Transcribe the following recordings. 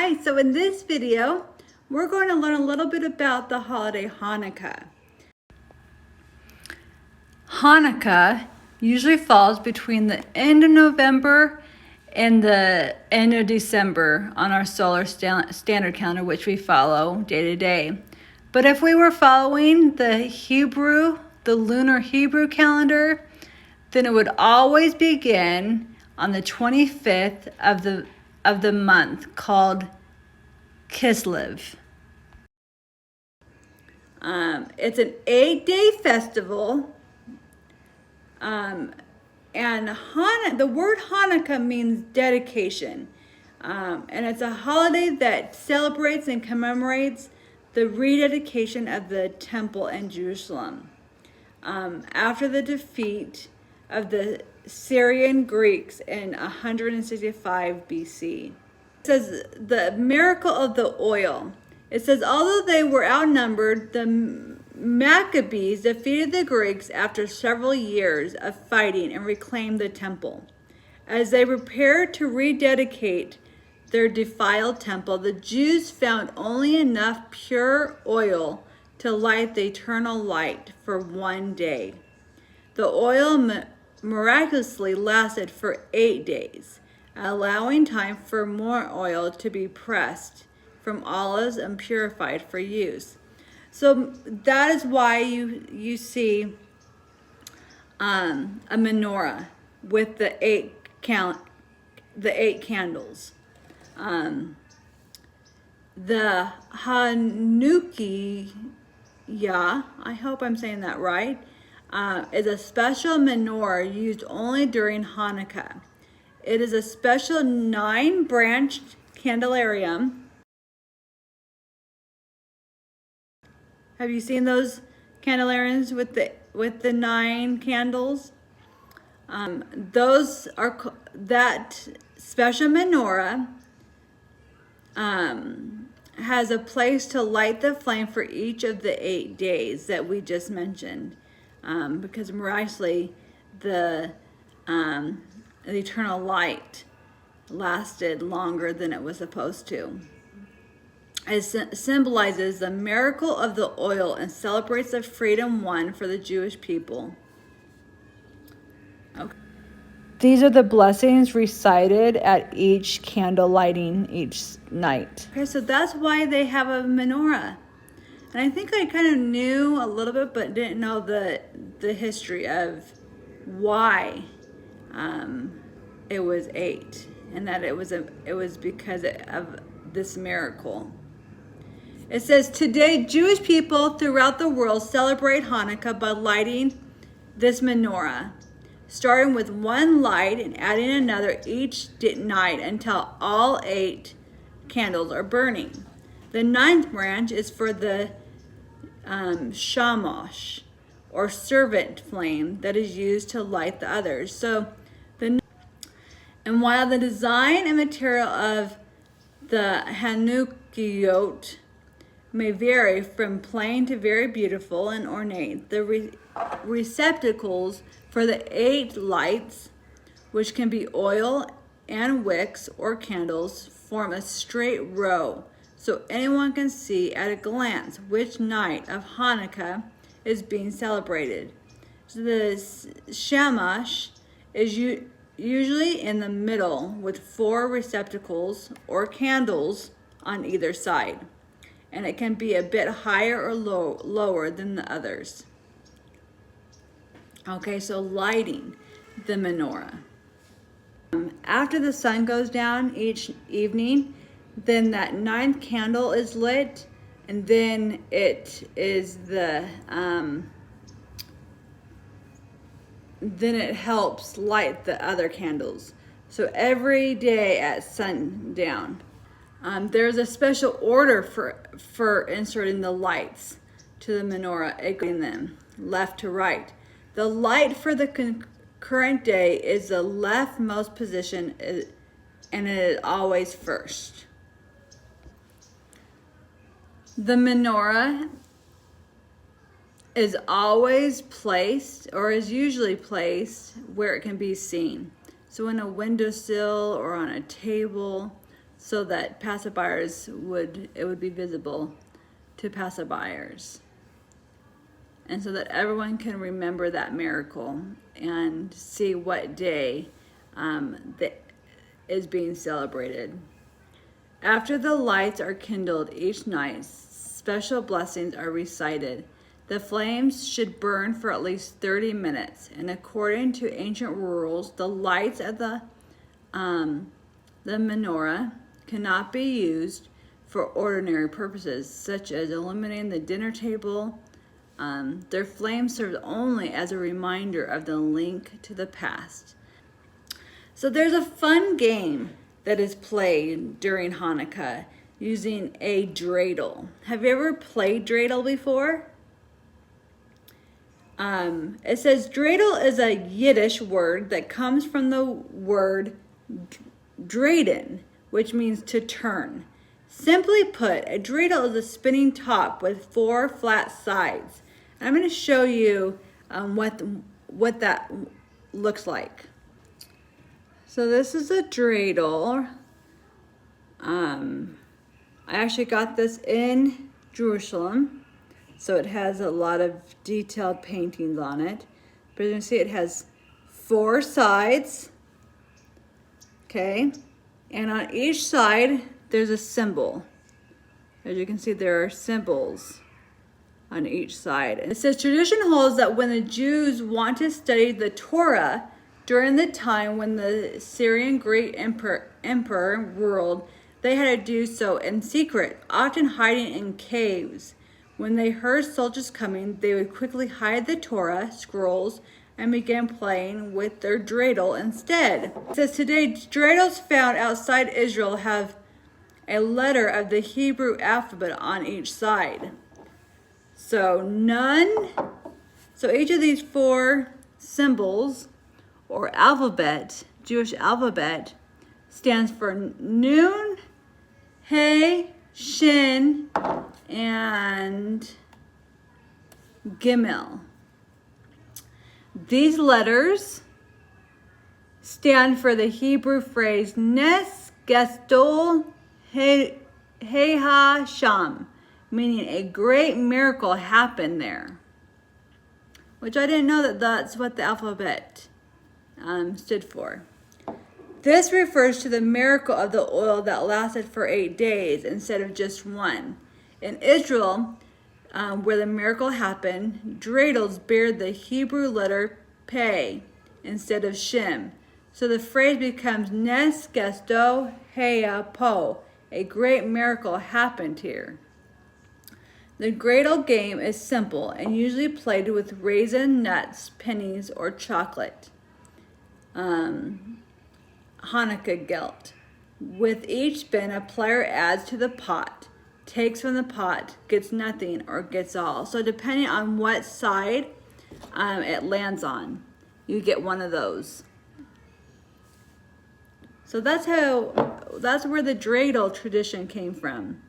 Hi, so in this video, we're going to learn a little bit about the holiday Hanukkah. Hanukkah usually falls between the end of November and the end of December on our solar standard calendar, which we follow day to day. But if we were following the lunar Hebrew calendar, then it would always begin on the 25th of the month, called Kislev. It's an 8-day festival, and the word Hanukkah means dedication, and it's a holiday that celebrates and commemorates the rededication of the temple in Jerusalem after the defeat of the Syrian Greeks in 165 BC. It says the miracle of the oil. It says, although they were outnumbered, the Maccabees defeated the Greeks after several years of fighting and reclaimed the temple. As they prepared to rededicate their defiled temple, the Jews found only enough pure oil to light the eternal light for one day. The oil miraculously lasted for 8 days, allowing time for more oil to be pressed from olives and purified for use. So that is why you see a menorah with the eight candles. The Hanukkah, I hope I'm saying that right, is a special menorah used only during Hanukkah. It is a special 9-branched candelarium. Have you seen those candelariums with the 9 candles? That special menorah has a place to light the flame for each of the 8 days that we just mentioned, because miraculously the eternal light lasted longer than it was supposed to. It symbolizes the miracle of the oil and celebrates the freedom won for the Jewish people. Okay. These are the blessings recited at each candle lighting each night. Okay, so that's why they have a menorah. And I think I kind of knew a little bit, but didn't know the history of why it was 8, and that it was because of this miracle. It says, today Jewish people throughout the world celebrate Hanukkah by lighting this menorah, starting with 1 light and adding another each night until all 8 candles are burning. The 9th branch is for the shamash, or servant flame, that is used to light the others. And while the design and material of the Hanukkah may vary from plain to very beautiful and ornate, the receptacles for the 8 lights, which can be oil and wicks or candles, form a straight row, so anyone can see at a glance which night of Hanukkah is being celebrated. So the shamash is usually in the middle with 4 receptacles or candles on either side, and it can be a bit higher or lower than the others. Okay, so lighting the menorah. After the sun goes down each evening, then that 9th candle is lit, and then it is then it helps light the other candles. So every day at sundown, there's a special order for inserting the lights to the menorah, igniting them left to right. The light for the current day is the leftmost position, and it is always first. The menorah is always placed, or is usually placed, where it can be seen. So in a windowsill or on a table, so that it would be visible to passerbyers. And so that everyone can remember that miracle and see what day that is being celebrated. After the lights are kindled each night, special blessings are recited. The flames should burn for at least 30 minutes, and according to ancient rules, the lights at the menorah cannot be used for ordinary purposes, such as illuminating the dinner table. Their flame serves only as a reminder of the link to the past. So there's a fun game that is played during Hanukkah using a dreidel. Have you ever played dreidel before? It says dreidel is a Yiddish word that comes from the word dreiden, which means to turn. Simply put, a dreidel is a spinning top with 4 flat sides. And I'm going to show you what that looks like. So this is a dreidel. I actually got this in Jerusalem. So it has a lot of detailed paintings on it. But you can see it has 4 sides. Okay. And on each side, there's a symbol. As you can see, there are symbols on each side. It says, tradition holds that when the Jews want to study the Torah during the time when the Syrian great emperor ruled, they had to do so in secret, often hiding in caves. When they heard soldiers coming, they would quickly hide the Torah scrolls and began playing with their dreidel instead. It says today, dreidels found outside Israel have a letter of the Hebrew alphabet on each side. So each of these 4 symbols or alphabet, Jewish alphabet, stands for Nun, Hey, Shin, and Gimel. These letters stand for the Hebrew phrase Nes Gestol Heha Sham, meaning a great miracle happened there. Which I didn't know that's what the alphabet stood for. This refers to the miracle of the oil that lasted for 8 days instead of just 1. In Israel, where the miracle happened, dreidels bear the Hebrew letter Pei instead of Shin. So the phrase becomes Nes Gesto Heya Po. A great miracle happened here. The dreidel game is simple and usually played with raisin, nuts, pennies, or chocolate. Hanukkah gelt. With each spin, a player adds to the pot, takes from the pot, gets nothing, or gets all. So depending on what side it lands on, you get one of those. So that's where the dreidel tradition came from.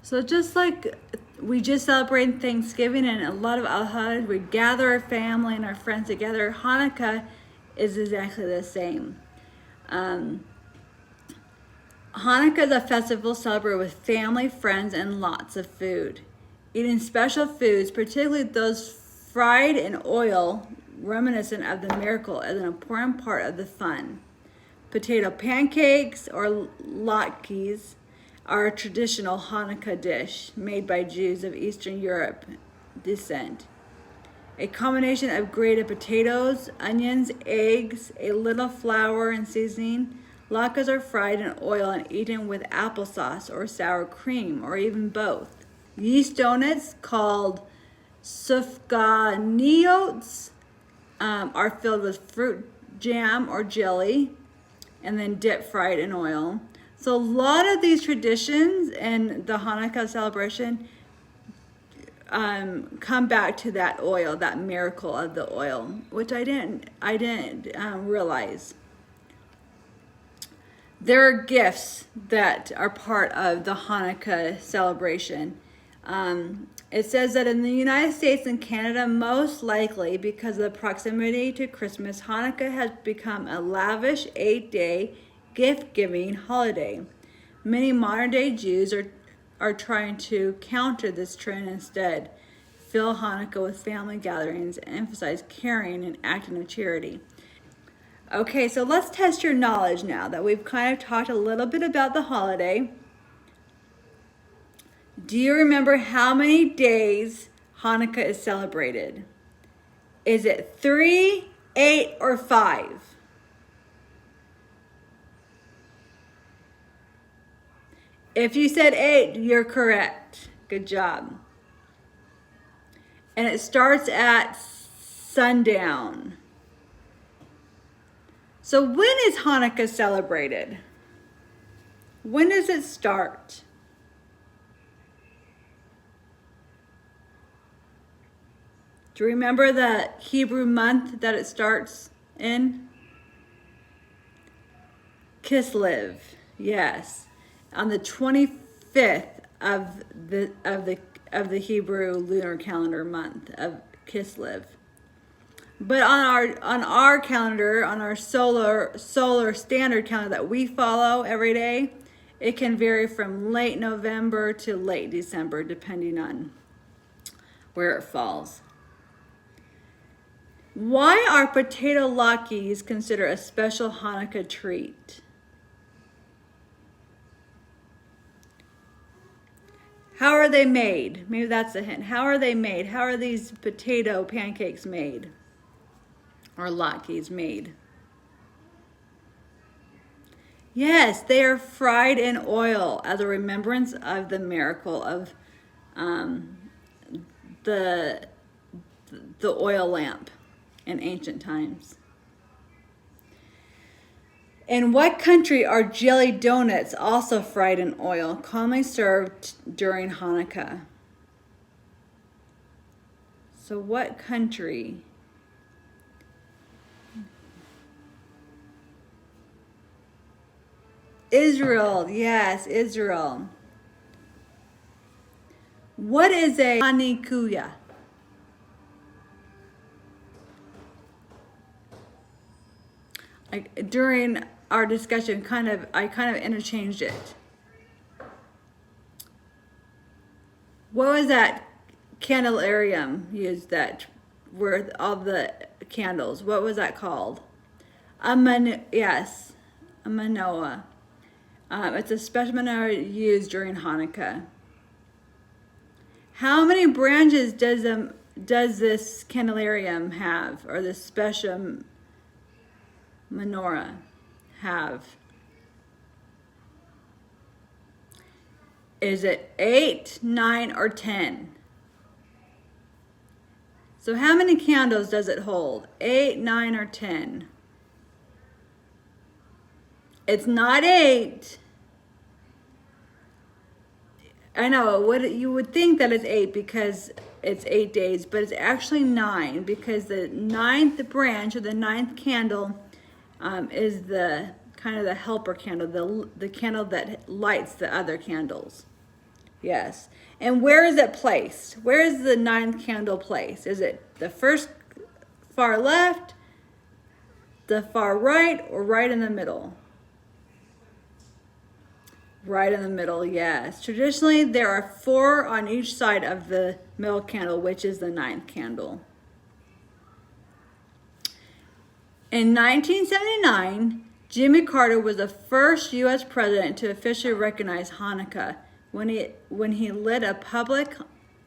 So just like we just celebrated Thanksgiving and a lot of holidays, we gather our family and our friends together. Hanukkah is exactly the same. Hanukkah is a festival celebrated with family, friends, and lots of food. Eating special foods, particularly those fried in oil, reminiscent of the miracle, is an important part of the fun. Potato pancakes or latkes are a traditional Hanukkah dish made by Jews of Eastern Europe descent. A combination of grated potatoes, onions, eggs, a little flour and seasoning. Latkes are fried in oil and eaten with applesauce or sour cream, or even both. Yeast donuts, called sufganiyot, are filled with fruit jam or jelly and then dip fried in oil. So a lot of these traditions and the Hanukkah celebration come back to that oil, that miracle of the oil, which I didn't realize. There are gifts that are part of the Hanukkah celebration. It says that in the United States and Canada, most likely because of the proximity to Christmas, Hanukkah has become a lavish 8-day gift-giving holiday. Many modern-day Jews are trying to counter this trend instead. Fill Hanukkah with family gatherings and emphasize caring and acting of charity. Okay, so let's test your knowledge now that we've kind of talked a little bit about the holiday. Do you remember how many days Hanukkah is celebrated? Is it 3, 8, or 5? If you said 8, you're correct. Good job. And it starts at sundown. So when is Hanukkah celebrated? When does it start? Do you remember the Hebrew month that it starts in? Kislev, yes, on the 25th of the Hebrew lunar calendar month of Kislev. But on our calendar, on our solar standard calendar that we follow every day, it can vary from late November to late December, depending on where it falls. Why are potato latkes considered a special Hanukkah treat? How are they made? Maybe that's a hint. How are they made? How are these potato pancakes made? Or latkes made? Yes, they are fried in oil as a remembrance of the miracle of the oil lamp in ancient times. In what country are jelly donuts also fried in oil, commonly served during Hanukkah? So what country? Israel, yes, Israel. What is a Hanukkah? During our discussion, I kind of interchanged it. What was that candelarium used that were all the candles? What was that called? Yes, a Menorah. It's a special menorah used during Hanukkah. How many branches does this candelarium have, or this special menorah have? Is it 8, 9, or 10? So how many candles does it hold? 8, 9, or 10? It's not 8. I know, you would think that it's 8 because it's 8 days, but it's actually 9 because the 9th branch or the 9th candle is the kind of the helper candle, the candle that lights the other candles. Yes. And where is it placed? Where is the 9th candle placed? Is it the first far left, the far right, or right in the middle? Right in the middle, yes. Traditionally, there are 4 on each side of the middle candle, which is the 9th candle. In 1979, Jimmy Carter was the first U.S. president to officially recognize Hanukkah when he lit a public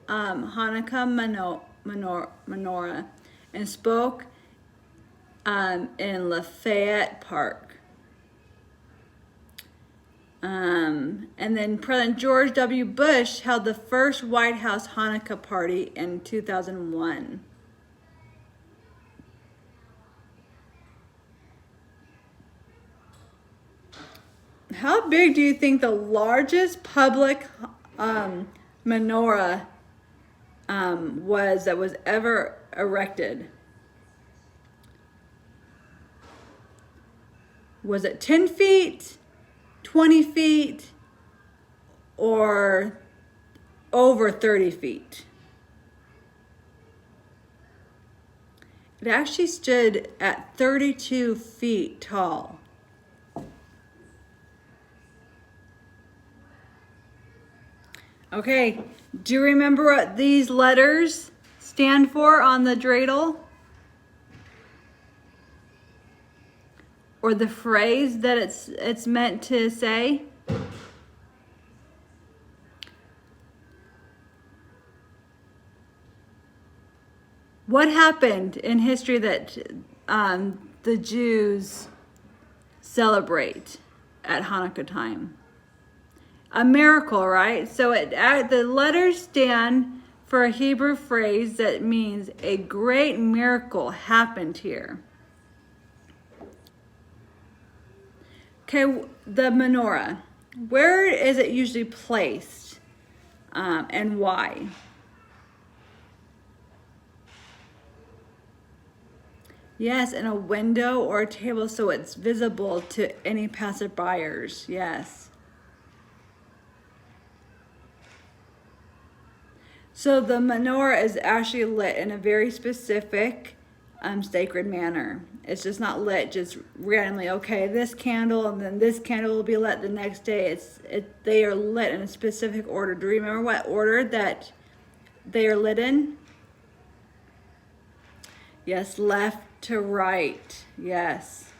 Hanukkah menorah and spoke in Lafayette Park. And then President George W. Bush held the first White House Hanukkah party in 2001. How big do you think the largest public menorah was that was ever erected? Was it 10 feet, 20 feet, or over 30 feet? It actually stood at 32 feet tall. Okay, do you remember what these letters stand for on the dreidel? Or the phrase that it's meant to say? What happened in history that the Jews celebrate at Hanukkah time? A miracle, right? So the letters stand for a Hebrew phrase that means a great miracle happened here. Okay, the menorah. Where is it usually placed and why? Yes, in a window or a table so it's visible to any passerbyers. Yes. So the menorah is actually lit in a very specific sacred manner. It's just not lit just randomly. Okay, this candle and then this candle will be lit the next day. They are lit in a specific order. Do you remember what order that they are lit in? Yes, left to right. Yes.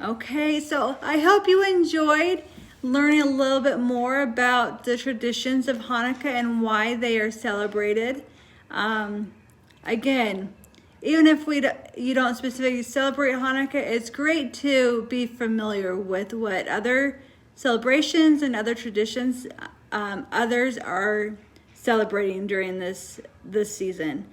Okay, so I hope you enjoyed learning a little bit more about the traditions of Hanukkah and why they are celebrated. Again, even if you don't specifically celebrate Hanukkah, it's great to be familiar with what other celebrations and other traditions others are celebrating during this season.